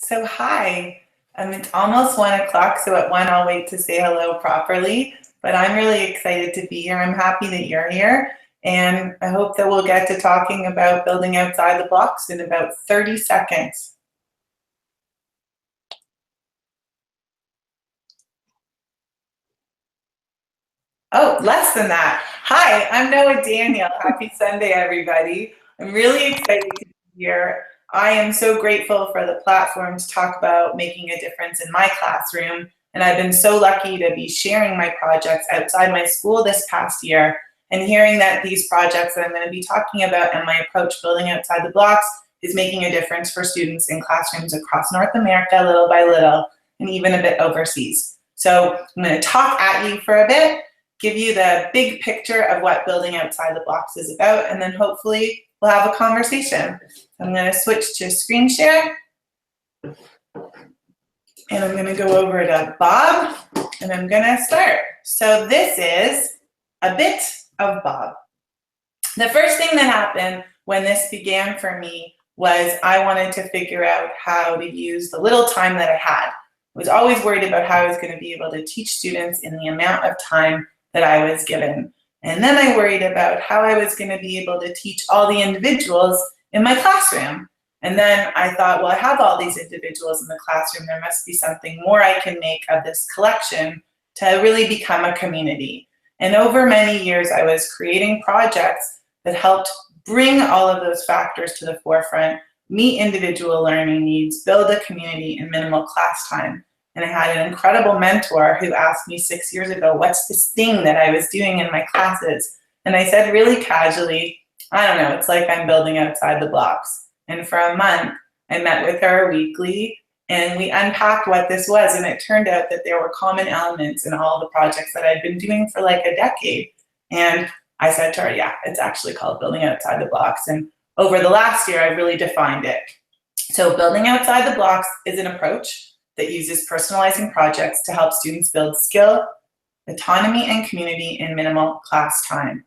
So hi, it's almost 1 o'clock, so at 1 I'll wait to say hello properly, but I'm really excited to be here. I'm happy that you're here, and I hope that we'll get to talking about building outside the blocks in about 30 seconds. Oh, less than that. Hi, I'm Noah Daniel. Happy Sunday, everybody. I'm really excited to be here. I am so grateful for the platform to talk about making a difference in my classroom, and I've been so lucky to be sharing my projects outside my school this past year and hearing that these projects that I'm going to be talking about and my approach building outside the blocks is making a difference for students in classrooms across North America little by little and even a bit overseas. So I'm going to talk at you for a bit, give you the big picture of what building outside the blocks is about, and then hopefully we'll have a conversation. I'm going to switch to screen share, and I'm going to go over to Bob, and I'm going to start. So this is a bit of Bob. The first thing that happened when this began for me was I wanted to figure out how to use the little time that I had. I was always worried about how I was going to be able to teach students in the amount of time that I was given. And then I worried about how I was going to be able to teach all the individuals in my classroom. And then I thought, well, I have all these individuals in the classroom. There must be something more I can make of this collection to really become a community. And over many years, I was creating projects that helped bring all of those factors to the forefront, meet individual learning needs, build a community in minimal class time. And I had an incredible mentor who asked me 6 years ago, what's this thing that I was doing in my classes? And I said really casually, I don't know, it's like I'm building outside the blocks. And for a month, I met with her weekly, and we unpacked what this was. And it turned out that there were common elements in all the projects that I'd been doing for like a decade. And I said to her, yeah, it's actually called building outside the blocks. And over the last year, I really defined it. So building outside the blocks is an approach that uses personalizing projects to help students build skill, autonomy, and community in minimal class time.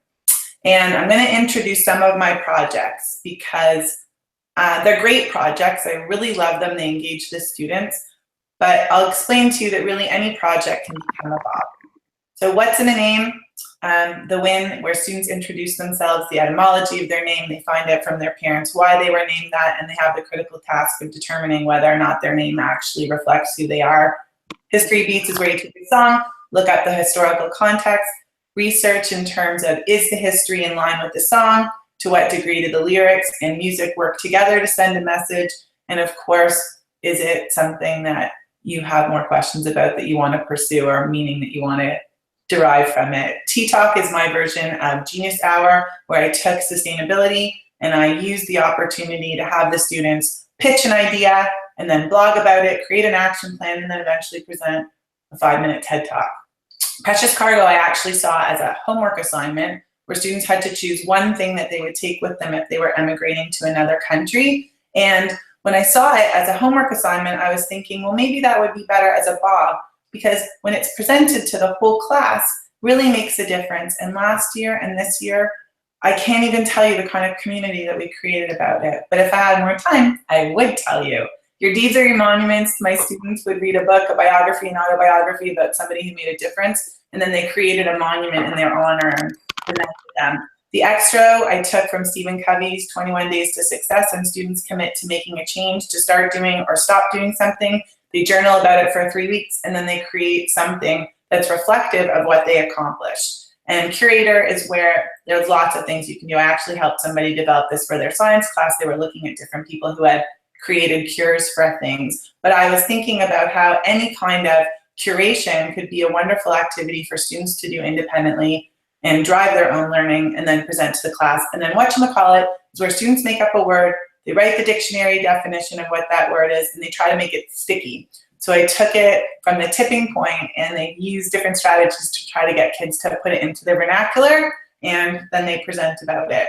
And I'm going to introduce some of my projects because they're great projects. I really love them. They engage the students. But I'll explain to you that really any project can become a Bob. So what's in a name? The win, where students introduce themselves, the etymology of their name, they find out from their parents why they were named that, and they have the critical task of determining whether or not their name actually reflects who they are. History Beats is where you take a song, look up the historical context, research in terms of is the history in line with the song, to what degree do the lyrics and music work together to send a message, and of course, is it something that you have more questions about that you want to pursue or meaning that you want to derive from it. T-Talk is my version of Genius Hour, where I took sustainability and I used the opportunity to have the students pitch an idea and then blog about it, create an action plan, and then eventually present a 5-minute TED Talk. Precious Cargo I actually saw as a homework assignment where students had to choose one thing that they would take with them if they were emigrating to another country. And when I saw it as a homework assignment, I was thinking, well, maybe that would be better as a Bob, because when it's presented to the whole class, really makes a difference. And last year and this year, I can't even tell you the kind of community that we created about it. But if I had more time, I would tell you. Your deeds are your monuments. My students would read a book, a biography, an autobiography about somebody who made a difference, and then they created a monument in their honor and presented them. The extra I took from Stephen Covey's 21 Days to Success, and students commit to making a change, to start doing or stop doing something. They journal about it for 3 weeks, and then they create something that's reflective of what they accomplished. And Curator is where there's lots of things you can do. I actually helped somebody develop this for their science class. They were looking at different people who had created cures for things. But I was thinking about how any kind of curation could be a wonderful activity for students to do independently and drive their own learning and then present to the class. And then whatchamacallit is where students make up a word, they write the dictionary definition of what that word is, and they try to make it sticky. So I took it from the tipping point, and they used different strategies to try to get kids to put it into their vernacular, and then they present about it.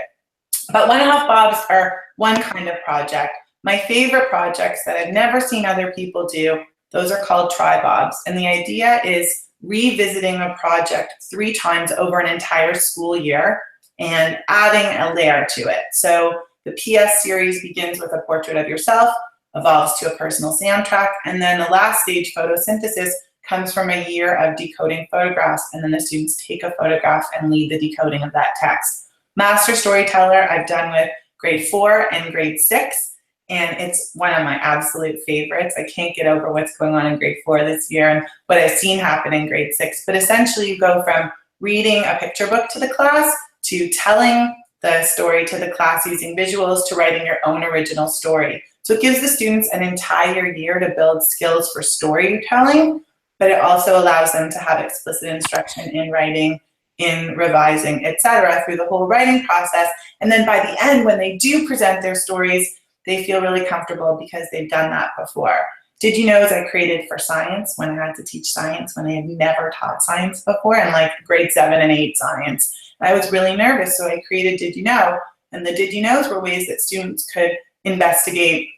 But one-off Bobs are one kind of project. My favorite projects that I've never seen other people do, those are called tri-Bobs. And the idea is revisiting a project 3 times over an entire school year and adding a layer to it. So the PS series begins with a portrait of yourself, evolves to a personal soundtrack. And then the last stage, photosynthesis, comes from a year of decoding photographs, and then the students take a photograph and lead the decoding of that text. Master Storyteller I've done with grade 4 and grade 6, and it's one of my absolute favorites. I can't get over what's going on in grade 4 this year and what I've seen happen in grade 6. But essentially you go from reading a picture book to the class to telling the story to the class using visuals to writing your own original story. So it gives the students an entire year to build skills for storytelling, but it also allows them to have explicit instruction in writing, in revising, etc., through the whole writing process. And then by the end, when they do present their stories, they feel really comfortable because they've done that before. Did you know I created for science when I had to teach science when I had never taught science before, and like grade 7 and 8 science. I was really nervous, so I created Did You Know? And the Did You Knows were ways that students could investigate,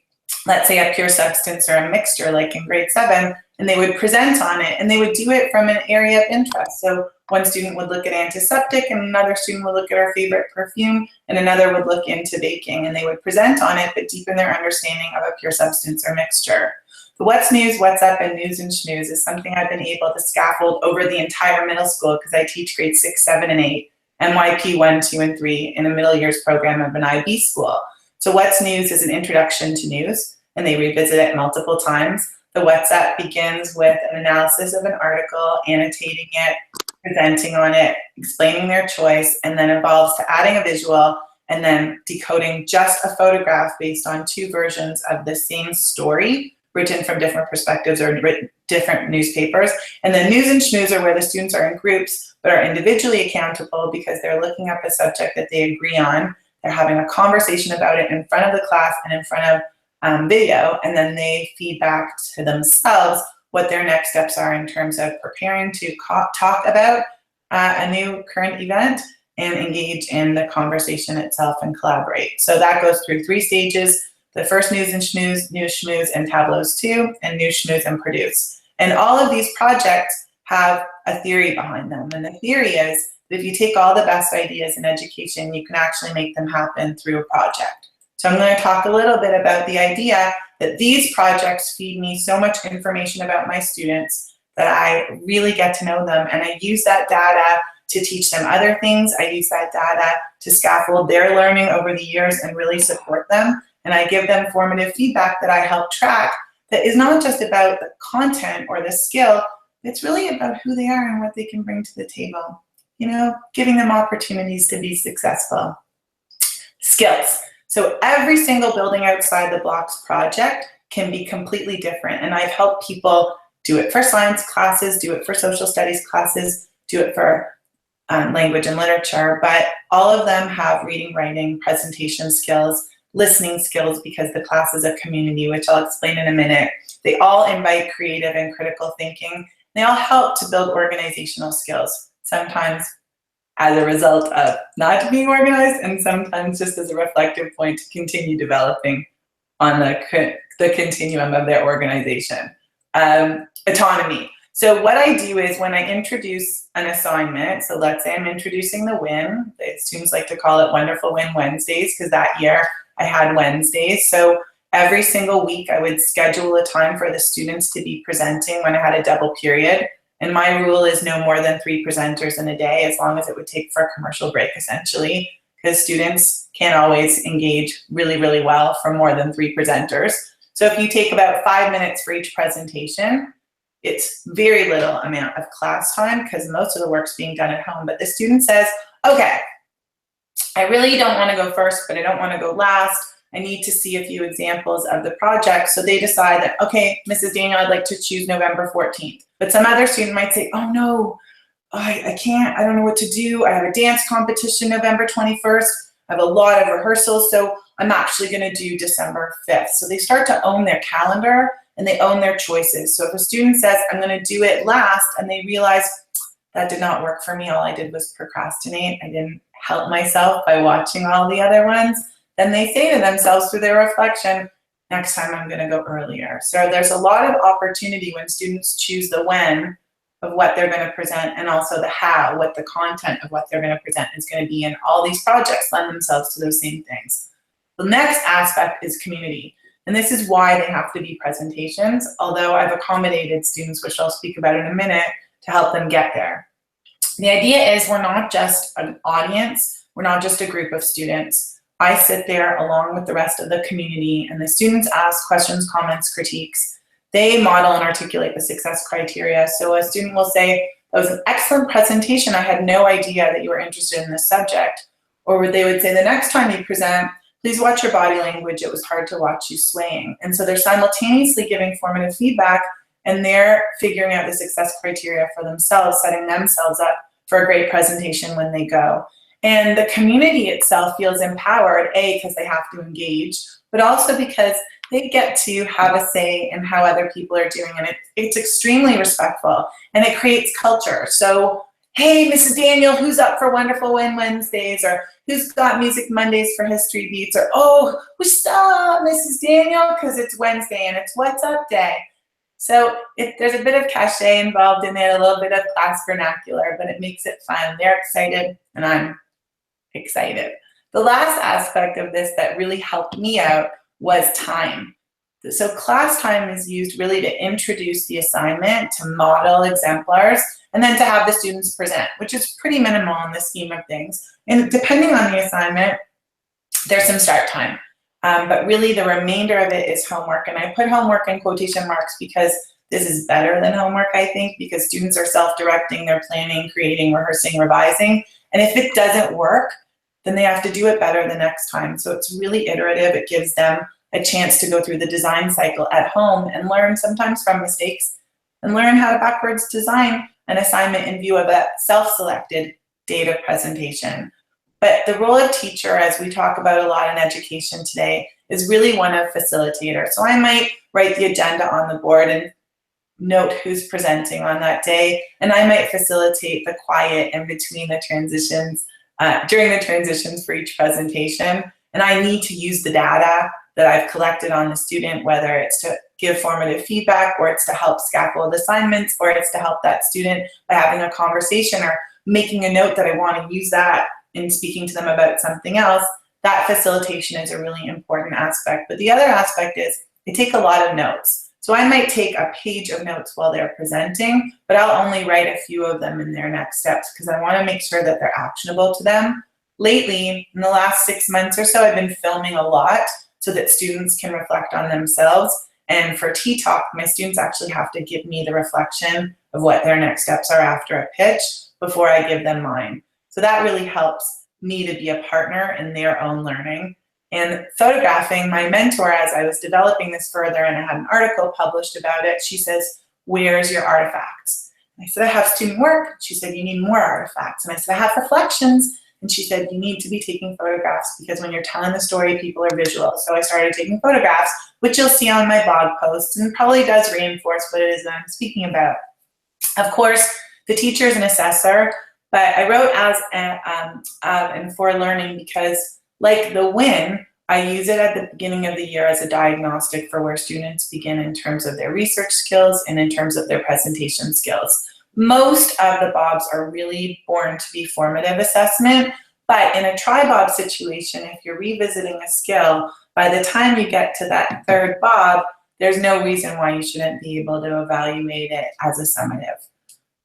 let's say, a pure substance or a mixture like in grade 7, and they would present on it, and they would do it from an area of interest. So one student would look at antiseptic, and another student would look at our favorite perfume, and another would look into baking, and they would present on it, but deepen their understanding of a pure substance or mixture. The What's News, What's Up, and News and Schmooze is something I've been able to scaffold over the entire middle school because I teach grade 6, 7, and 8, MYP 1, 2, and 3 in a middle years program of an IB school. So What's News is an introduction to news, and they revisit it multiple times. The What's Up begins with an analysis of an article, annotating it, presenting on it, explaining their choice, and then evolves to adding a visual and then decoding just a photograph based on 2 versions of the same story written from different perspectives or different newspapers. And then News and Schmooze are where the students are in groups but are individually accountable because they're looking up a subject that they agree on. They're having a conversation about it in front of the class and in front of video, and then they feed back to themselves what their next steps are in terms of preparing to talk about a new current event and engage in the conversation itself and collaborate. So that goes through 3 stages. The first News and Schmooze, News, Schmooze, and Tableaus 2, and News, Schmooze, and Produce. And all of these projects have a theory behind them. And the theory is that if you take all the best ideas in education, you can actually make them happen through a project. So I'm going to talk a little bit about the idea that these projects feed me so much information about my students that I really get to know them, and I use that data to teach them other things. I use that data to scaffold their learning over the years and really support them. And I give them formative feedback that I help track that is not just about the content or the skill, it's really about who they are and what they can bring to the table. You know, giving them opportunities to be successful. Skills. So every single building outside the blocks project can be completely different. And I've helped people do it for science classes, do it for social studies classes, do it for language and literature, but all of them have reading, writing, presentation skills, listening skills because the class is a community, which I'll explain in a minute. They all invite creative and critical thinking. They all help to build organizational skills, sometimes as a result of not being organized and sometimes just as a reflective point to continue developing on the continuum of their organization. Autonomy. So what I do is when I introduce an assignment, so let's say I'm introducing the WIN, students like to call it Wonderful Win Wednesdays because that year I had Wednesdays. So every single week I would schedule a time for the students to be presenting when I had a double period. And my rule is no more than 3 presenters in a day, as long as it would take for a commercial break, essentially, because students can't always engage really, really well for more than 3 presenters. So if you take about 5 minutes for each presentation, it's very little amount of class time because most of the work's being done at home. But the student says, okay, I really don't want to go first, but I don't want to go last. I need to see a few examples of the project. So they decide that, okay, Mrs. Daniel, I'd like to choose November 14th. But some other student might say, oh no, I can't, I don't know what to do. I have a dance competition November 21st. I have a lot of rehearsals, so I'm actually gonna do December 5th. So they start to own their calendar and they own their choices. So if a student says, I'm gonna do it last, and they realize that did not work for me, all I did was procrastinate, I didn't help myself by watching all the other ones, then they say to themselves through their reflection, next time I'm gonna go earlier. So there's a lot of opportunity when students choose the when of what they're gonna present and also the how, what the content of what they're gonna present is gonna be, and all these projects lend themselves to those same things. The next aspect is community. And this is why they have to be presentations, although I've accommodated students, which I'll speak about in a minute, to help them get there. The idea is we're not just an audience, we're not just a group of students. I sit there along with the rest of the community, and the students ask questions, comments, critiques. They model and articulate the success criteria. So a student will say, "That was an excellent presentation. I had no idea that you were interested in this subject." Or they would say, "The next time you present, please watch your body language. It was hard to watch you swaying." And so they're simultaneously giving formative feedback, and they're figuring out the success criteria for themselves, setting themselves up for a great presentation when they go. And the community itself feels empowered, A, because they have to engage, but also because they get to have a say in how other people are doing. And it's extremely respectful, and it creates culture. So, "Hey, Mrs. Daniel, who's up for Wonderful Win Wednesdays?" Or "Who's got Music Mondays for History Beats?" Or "Oh, what's up, Mrs. Daniel?" Because it's Wednesday and it's What's Up Day. So there's a bit of cachet involved in it, a little bit of class vernacular, but it makes it fun. They're excited, and I'm excited. The last aspect of this that really helped me out was time. So class time is used really to introduce the assignment, to model exemplars, and then to have the students present, which is pretty minimal in the scheme of things. And depending on the assignment, there's some start time. But really the remainder of it is homework. And I put homework in quotation marks because this is better than homework, I think, because students are self-directing, they're planning, creating, rehearsing, revising. And if it doesn't work, then they have to do it better the next time. So it's really iterative. It gives them a chance to go through the design cycle at home and learn sometimes from mistakes and learn how to backwards design an assignment in view of a self-selected data presentation. But the role of teacher, as we talk about a lot in education today, is really one of facilitator. So I might write the agenda on the board and note who's presenting on that day, and I might facilitate the quiet in between the transitions, during the transitions for each presentation. And I need to use the data that I've collected on the student, whether it's to give formative feedback, or it's to help scaffold assignments, or it's to help that student by having a conversation or making a note that I want to use that in speaking to them about something else. That facilitation is a really important aspect. But the other aspect is I take a lot of notes. So I might take a page of notes while they're presenting, but I'll only write a few of them in their next steps because I want to make sure that they're actionable to them. Lately, in the last 6 months or so, I've been filming a lot so that students can reflect on themselves. And for T-Talk, my students actually have to give me the reflection of what their next steps are after a pitch before I give them mine. So that really helps me to be a partner in their own learning. And photographing, my mentor, as I was developing this further, and I had an article published about it, she says, "Where's your artifacts?" And I said, "I have student work." She said, "You need more artifacts." And I said, "I have reflections." And she said, "You need to be taking photographs because when you're telling the story, people are visual." So I started taking photographs, which you'll see on my blog posts, and probably does reinforce what it is that I'm speaking about. Of course, the teacher is an assessor, but I wrote as and for learning because, like the WIN, I use it at the beginning of the year as a diagnostic for where students begin in terms of their research skills and in terms of their presentation skills. Most of the BOBs are really born to be formative assessment, but in a tri-BOB situation, if you're revisiting a skill, by the time you get to that third BOB, there's no reason why you shouldn't be able to evaluate it as a summative.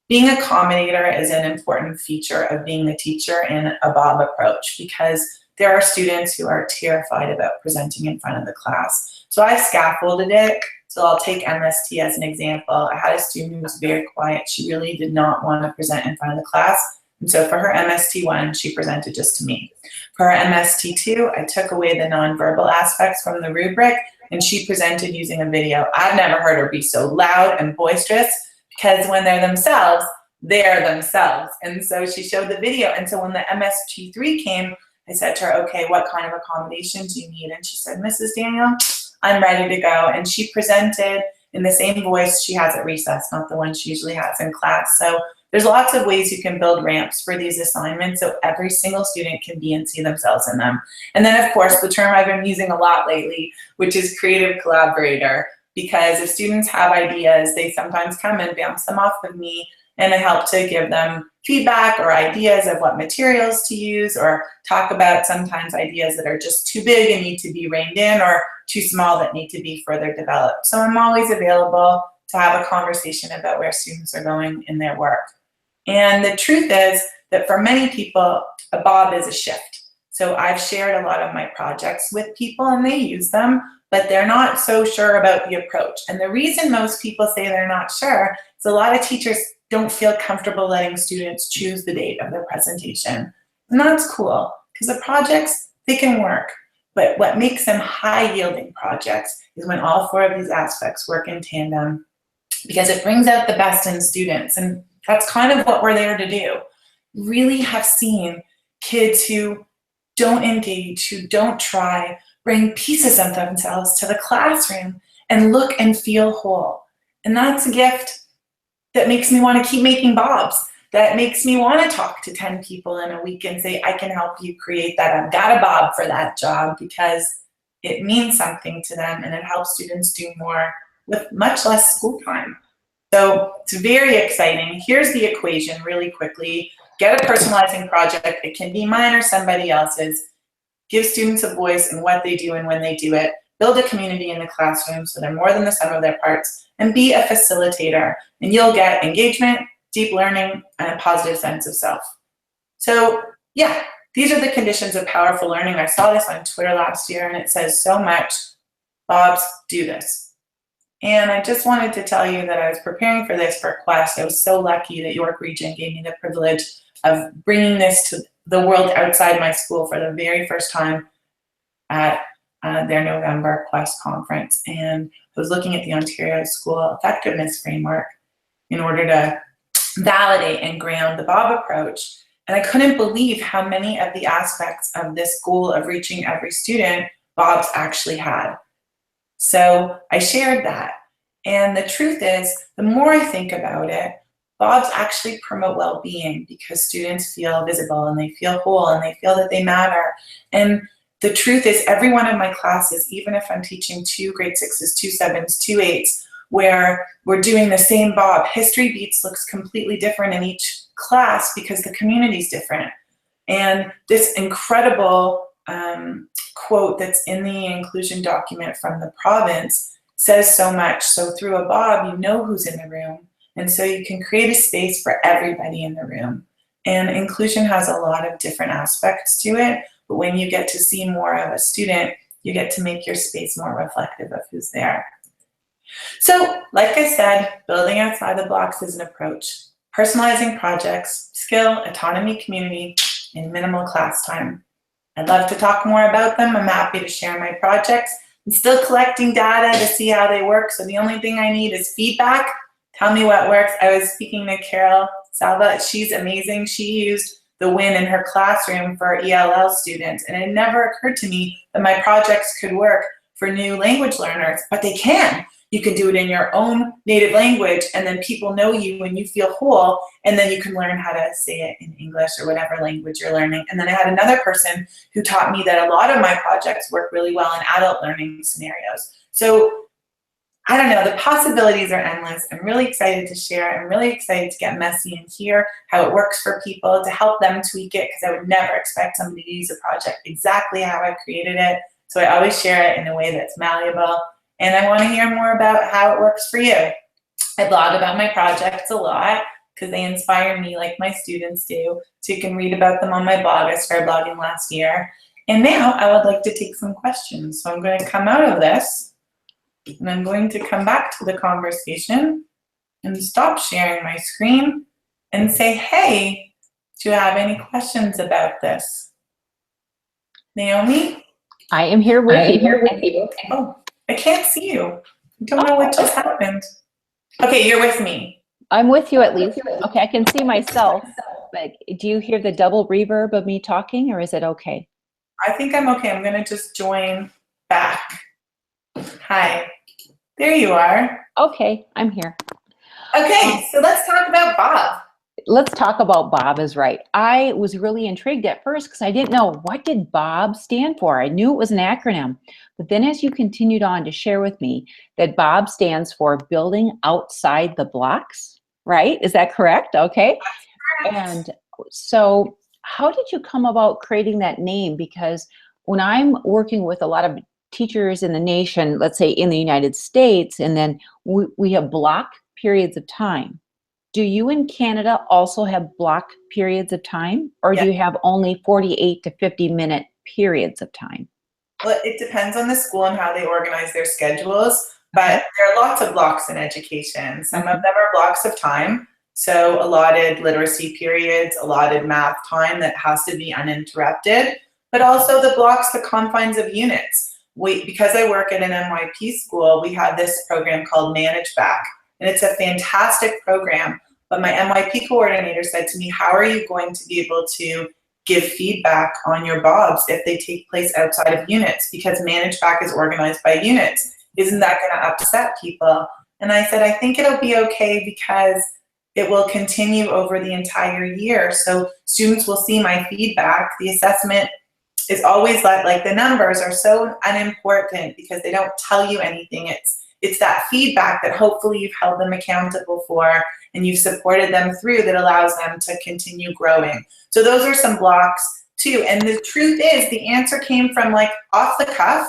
Being a accommodator is an important feature of being the teacher in a BOB approach because there are students who are terrified about presenting in front of the class. So I've scaffolded it. So I'll take MST as an example. I had a student who was very quiet. She really did not want to present in front of the class. And so for her MST1, she presented just to me. For her MST2, I took away the nonverbal aspects from the rubric, and she presented using a video. I've never heard her be so loud and boisterous because when they're themselves, they're themselves. And so she showed the video. And so when the MST3 came, I said to her, "Okay, what kind of accommodations do you need?" And she said, "Mrs. Daniel, I'm ready to go." And she presented in the same voice she has at recess, not the one she usually has in class. So there's lots of ways you can build ramps for these assignments so every single student can be and see themselves in them. And then, of course, the term I've been using a lot lately, which is creative collaborator, because if students have ideas, they sometimes come and bounce them off of me, and I help to give them feedback or ideas of what materials to use, or talk about sometimes ideas that are just too big and need to be reined in, or too small that need to be further developed. So I'm always available to have a conversation about where students are going in their work. And the truth is that for many people, a bob is a shift. So I've shared a lot of my projects with people and they use them, but they're not so sure about the approach. And the reason most people say they're not sure is a lot of teachers don't feel comfortable letting students choose the date of their presentation. And that's cool, because the projects, they can work. But what makes them high-yielding projects is when all four of these aspects work in tandem, because it brings out the best in students. And that's kind of what we're there to do. Really have seen kids who don't engage, who don't try, bring pieces of themselves to the classroom and look and feel whole. And that's a gift that makes me want to keep making bobs, that makes me want to talk to 10 people in a week and say, I can help you create that. I've got a bob for that job, because it means something to them and it helps students do more with much less school time. So it's very exciting. Here's the equation really quickly. Get a personalizing project. It can be mine or somebody else's. Give students a voice in what they do and when they do it. Build a community in the classroom so they're more than the sum of their parts. And be a facilitator. And you'll get engagement, deep learning, and a positive sense of self. So yeah, these are the conditions of powerful learning. I saw this on Twitter last year and it says so much. Bobs, do this. And I just wanted to tell you that I was preparing for this for Quest. I was so lucky that York Region gave me the privilege of bringing this to the world outside my school for the very first time at their November Quest conference. And I was looking at the Ontario School Effectiveness Framework in order to validate and ground the Bob approach. And I couldn't believe how many of the aspects of this goal of reaching every student Bob's actually had. So I shared that. And the truth is, the more I think about it, Bobs actually promote well-being, because students feel visible and they feel whole and they feel that they matter. And the truth is, every one of my classes, even if I'm teaching 2 grade 6s, 2 7s, 2 8s, where we're doing the same Bob, History Beats looks completely different in each class because the community's different. And this incredible quote that's in the inclusion document from the province says so much. So through a Bob, you know who's in the room. And so you can create a space for everybody in the room. And inclusion has a lot of different aspects to it. But when you get to see more of a student, you get to make your space more reflective of who's there. So, like I said, building outside the blocks is an approach. Personalizing projects, skill, autonomy, community, and minimal class time. I'd love to talk more about them. I'm happy to share my projects. I'm still collecting data to see how they work, so the only thing I need is feedback. Tell me what works. I was speaking to Carol Salva. She's amazing. She used the WIN in her classroom for ELL students, and it never occurred to me that my projects could work for new language learners, but they can. You can do it in your own native language, and then people know you when you feel whole, and then you can learn how to say it in English or whatever language you're learning. And then I had another person who taught me that a lot of my projects work really well in adult learning scenarios. So I don't know, the possibilities are endless. I'm really excited to share. I'm really excited to get messy and hear how it works for people, to help them tweak it, because I would never expect somebody to use a project exactly how I created it. So I always share it in a way that's malleable. And I want to hear more about how it works for you. I blog about my projects a lot because they inspire me like my students do. So you can read about them on my blog. I started blogging last year. And now I would like to take some questions. So I'm going to come out of this and I'm going to come back to the conversation and stop sharing my screen and say, hey, do you have any questions about this? Naomi? I am here with you. Oh, I can't see you. I don't know what just happened. Okay, you're with me. I'm with you at least. Okay, I can see myself, but do you hear the double reverb of me talking, or is it okay? I think I'm okay. I'm going to just join back. Hi. There you are. Okay, I'm here. Okay, so let's talk about Bob. Let's talk about Bob is right. I was really intrigued at first because I didn't know, what did Bob stand for? I knew it was an acronym. But then as you continued on to share with me that Bob stands for building outside the blocks, right? Is that correct? Okay. And so how did you come about creating that name? Because when I'm working with a lot of teachers in the nation, let's say in the United States, and then we have block periods of time. Do you in Canada also have block periods of time, or do Yeah. you have only 48 to 50-minute periods of time? Well, it depends on the school and how they organize their schedules, Okay. but there are lots of blocks in education. Some of Mhm. them are blocks of time, so allotted literacy periods, allotted math time that has to be uninterrupted, but also the blocks, the confines of units. Because I work at an NYP school, we have this program called Manage Back, and it's a fantastic program. But my NYP coordinator said to me, how are you going to be able to give feedback on your bobs if they take place outside of units, because Manage Back is organized by units? Isn't that going to upset people? And I said, I think it'll be okay because it will continue over the entire year. So students will see my feedback. The assessment is always like the numbers are so unimportant because they don't tell you anything. It's that feedback that hopefully you've held them accountable for and you've supported them through that allows them to continue growing. So those are some blocks too. And the truth is the answer came from like off the cuff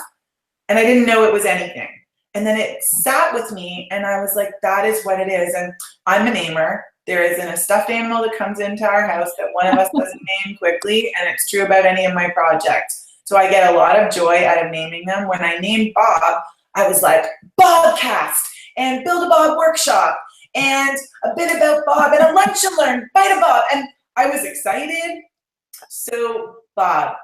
and I didn't know it was anything. And then it sat with me and I was like, that is what it is. And I'm a namer. There isn't a stuffed animal that comes into our house that one of us doesn't name quickly, and it's true about any of my projects. So I get a lot of joy out of naming them. When I named Bob, I was like, Bobcast, and Build a Bob Workshop, and a bit about Bob, and a Lunch and Learn, Bite a Bob, and I was excited. So Bob,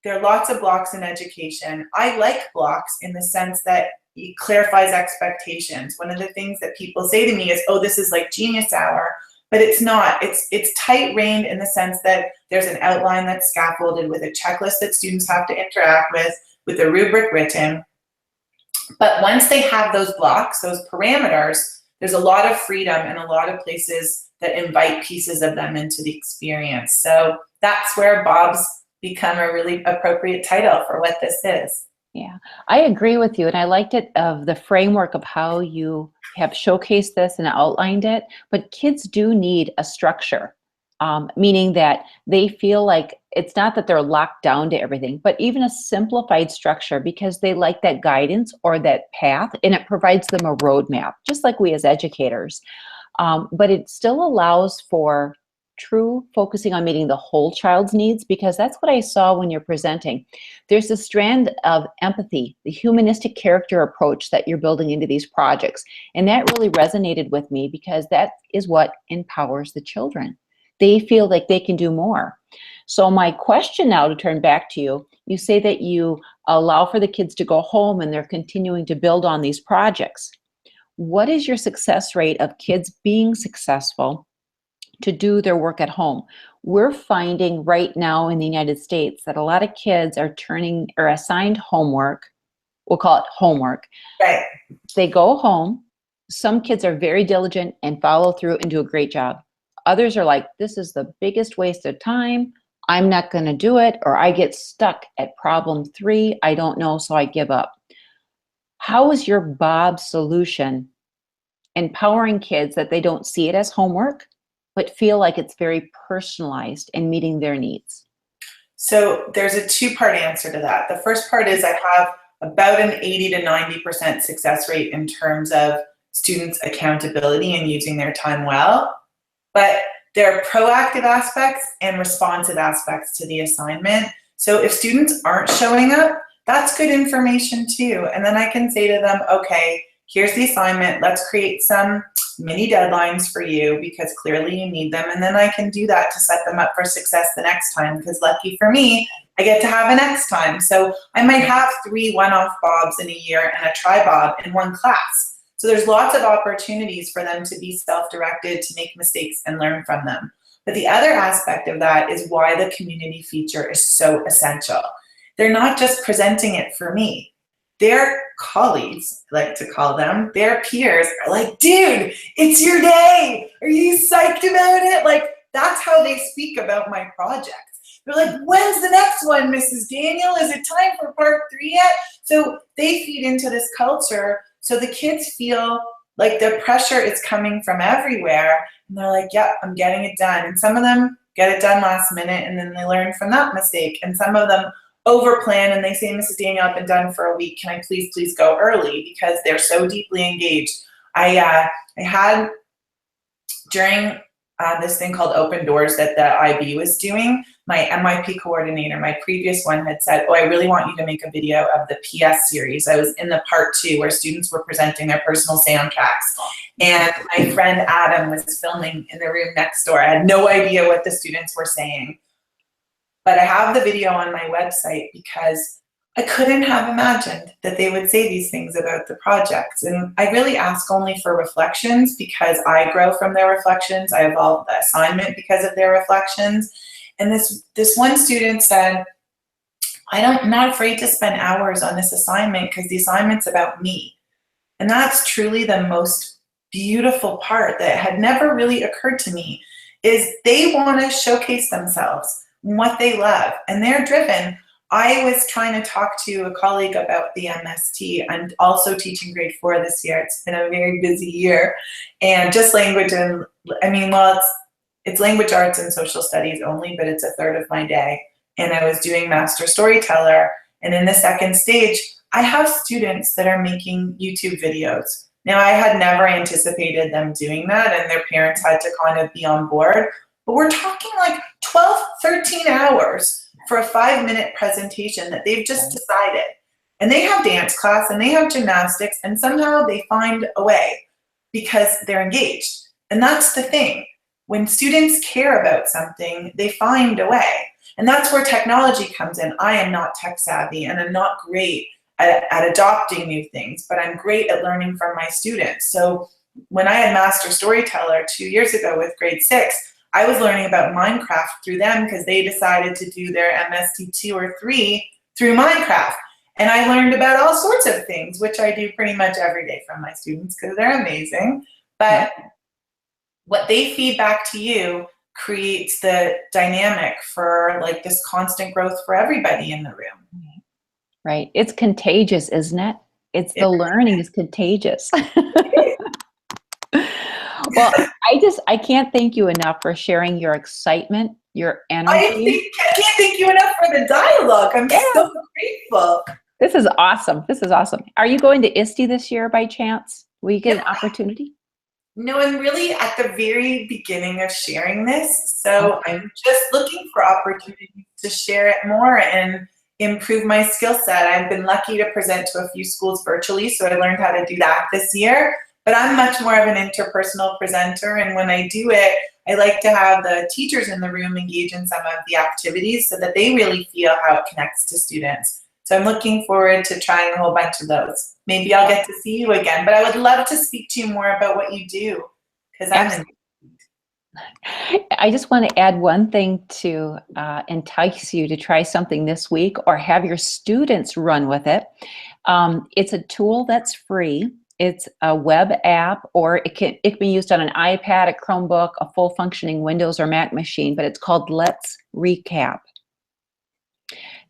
there are lots of blocks in education. I like blocks in the sense that it clarifies expectations. One of the things that people say to me is, oh, this is like genius hour, but it's not. It's tight-reined in the sense that there's an outline that's scaffolded with a checklist that students have to interact with a rubric written. But once they have those blocks, those parameters, there's a lot of freedom and a lot of places that invite pieces of them into the experience. So that's where Bob's become a really appropriate title for what this is. Yeah, I agree with you. And I liked it of the framework of how you have showcased this and outlined it. But kids do need a structure, meaning that they feel like it's not that they're locked down to everything, but even a simplified structure because they like that guidance or that path, and it provides them a roadmap, just like we as educators. But it still allows for true focusing on meeting the whole child's needs, because that's what I saw when you're presenting. There's a strand of empathy, the humanistic character approach that you're building into these projects. And that really resonated with me because that is what empowers the children. They feel like they can do more. So my question now, to turn back to you, you say that you allow for the kids to go home and they're continuing to build on these projects. What is your success rate of kids being successful to do their work at home? We're finding right now in the United States that a lot of kids are turning or assigned homework. We'll call it homework. Right. They go home. Some kids are very diligent and follow through and do a great job. Others are like, this is the biggest waste of time. I'm not going to do it, or I get stuck at problem 3. I don't know, so I give up. How is your Bob solution empowering kids that they don't see it as homework, but feel like it's very personalized and meeting their needs? So there's a two-part answer to that. The first part is I have about an 80 to 90% success rate in terms of students' accountability and using their time well. But there are proactive aspects and responsive aspects to the assignment. So if students aren't showing up, that's good information too. And then I can say to them, okay, here's the assignment. Let's create some mini deadlines for you because clearly you need them. And then I can do that to set them up for success the next time, because lucky for me, I get to have a next time. So I might have 3 one-off Bobs in a year and a tri-Bob in one class. So there's lots of opportunities for them to be self-directed, to make mistakes and learn from them. But the other aspect of that is why the community feature is so essential. They're not just presenting it for me. Their colleagues, I like to call them, their peers are like, dude, it's your day. Are you psyched about it? Like, that's how they speak about my projects. They're like, when's the next one, Mrs. Daniel? Is it time for part 3 yet? So they feed into this culture. So the kids feel like the pressure is coming from everywhere. And they're like, yeah, I'm getting it done. And some of them get it done last minute and then they learn from that mistake. And some of them over plan and they say, Mrs. Daniel, I've been done for a week. Can I please go early? Because they're so deeply engaged. I had during this thing called Open Doors that the IB was doing, my MIP coordinator, my previous one, had said, oh, I really want you to make a video of the PS series. I was in the part 2 where students were presenting their personal soundtracks. And my friend Adam was filming in the room next door. I had no idea what the students were saying. But I have the video on my website because I couldn't have imagined that they would say these things about the projects. And I really ask only for reflections because I grow from their reflections. I evolve the assignment because of their reflections. And this one student said, I'm not afraid to spend hours on this assignment because the assignment's about me. And that's truly the most beautiful part that had never really occurred to me, is they want to showcase themselves, what they love, and they're driven. I was trying to talk to a colleague about the MST. I'm also teaching grade 4 this year. It's been a very busy year. And just language and, it's language arts and social studies only, but it's a third of my day. And I was doing master storyteller. And in the second stage, I have students that are making YouTube videos. Now, I had never anticipated them doing that, and their parents had to kind of be on board. But we're talking like 12, 13 hours for a 5-minute presentation that they've just decided. And they have dance class and they have gymnastics, and somehow they find a way because they're engaged. And that's the thing. When students care about something, they find a way. And that's where technology comes in. I am not tech savvy and I'm not great at adopting new things, but I'm great at learning from my students. So when I had Master Storyteller 2 years ago with grade 6, I was learning about Minecraft through them because they decided to do their MST 2 or 3 through Minecraft. And I learned about all sorts of things, which I do pretty much every day from my students because they're amazing. But what they feed back to you creates the dynamic for like this constant growth for everybody in the room. Right. It's contagious, isn't it? The learning is contagious. Well, I can't thank you enough for sharing your excitement, your energy. I can't thank you enough for the dialogue. I'm so grateful. This is awesome. This is awesome. Are you going to ISTE this year by chance? Will you get an opportunity? No, I'm really at the very beginning of sharing this. So I'm just looking for opportunities to share it more and improve my skill set. I've been lucky to present to a few schools virtually, so I learned how to do that this year. But I'm much more of an interpersonal presenter, and when I do it, I like to have the teachers in the room engage in some of the activities so that they really feel how it connects to students. So I'm looking forward to trying a whole bunch of those. Maybe I'll get to see you again, but I would love to speak to you more about what you do, because I just want to add one thing to entice you to try something this week or have your students run with it. It's a tool that's free. It's a web app, or it can be used on an iPad, a Chromebook, a full functioning Windows or Mac machine, but it's called Let's Recap.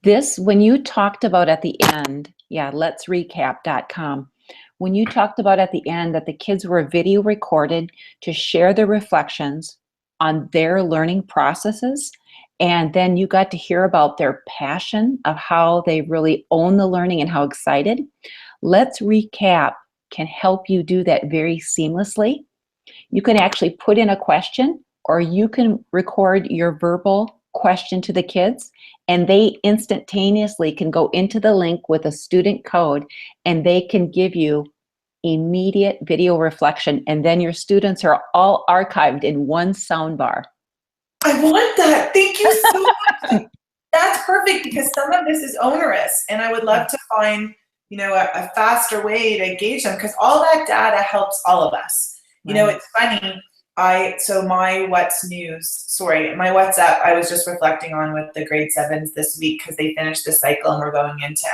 This, when you talked about at the end, letsrecap.com, when you talked about at the end that the kids were video recorded to share their reflections on their learning processes, and then you got to hear about their passion of how they really own the learning and how excited. Let's Recap can help you do that very seamlessly. You can actually put in a question, or you can record your verbal question to the kids, and they instantaneously can go into the link with a student code, and they can give you immediate video reflection, and then your students are all archived in one soundbar. I want that. Thank you so much. That's perfect, because some of this is onerous, and I would love to find a faster way to engage them, because all that data helps all of us. It's funny. My WhatsApp, I was just reflecting on with the grade 7s this week because they finished the cycle and we're going into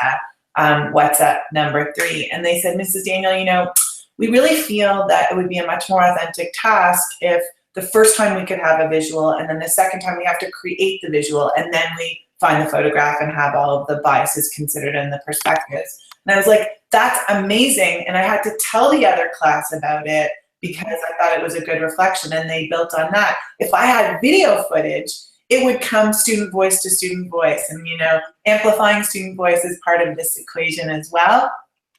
WhatsApp number 3. And they said, Mrs. Daniel, we really feel that it would be a much more authentic task if the first time we could have a visual, and then the second time we have to create the visual, and then we find the photograph and have all of the biases considered in the perspectives. And I was like, that's amazing. And I had to tell the other class about it because I thought it was a good reflection, and they built on that. If I had video footage, it would come student voice to student voice. And, you know, amplifying student voice is part of this equation as well.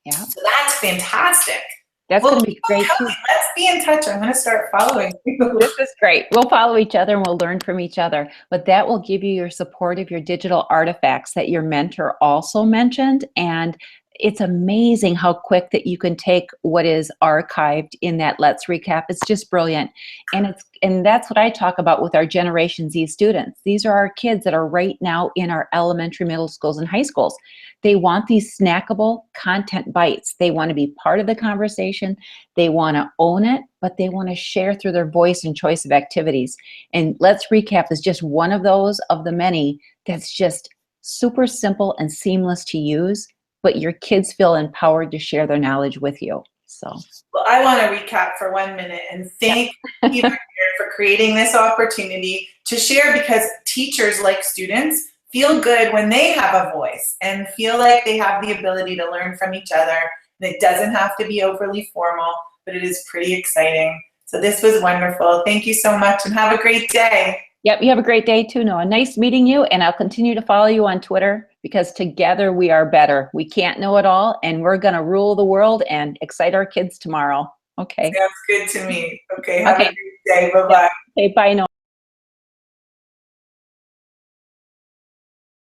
Yeah. So that's fantastic. That's Well, going to be great too. let's be in touch. I'm going to start following you. This is great. We'll follow each other and we'll learn from each other. But that will give you your support of your digital artifacts that your mentor also mentioned. And it's amazing how quick that you can take what is archived in that Let's Recap. It's just brilliant. And that's what I talk about with our Generation Z students. These are our kids that are right now in our elementary, middle schools, and high schools. They want these snackable content bites. They want to be part of the conversation. They want to own it, but they want to share through their voice and choice of activities. And Let's Recap is just one of those of the many that's just super simple and seamless to use, but your kids feel empowered to share their knowledge with you. So, well, I want to recap for 1 minute and thank Peter for creating this opportunity to share, because teachers, like students, feel good when they have a voice and feel like they have the ability to learn from each other. And it doesn't have to be overly formal, but it is pretty exciting. So this was wonderful. Thank you so much and have a great day. Yep, you have a great day too, Noah. Nice meeting you, and I'll continue to follow you on Twitter because together we are better. We can't know it all, and we're going to rule the world and excite our kids tomorrow. Okay. Sounds good to me. Okay, have a great day. Bye-bye. Okay, bye, Noah.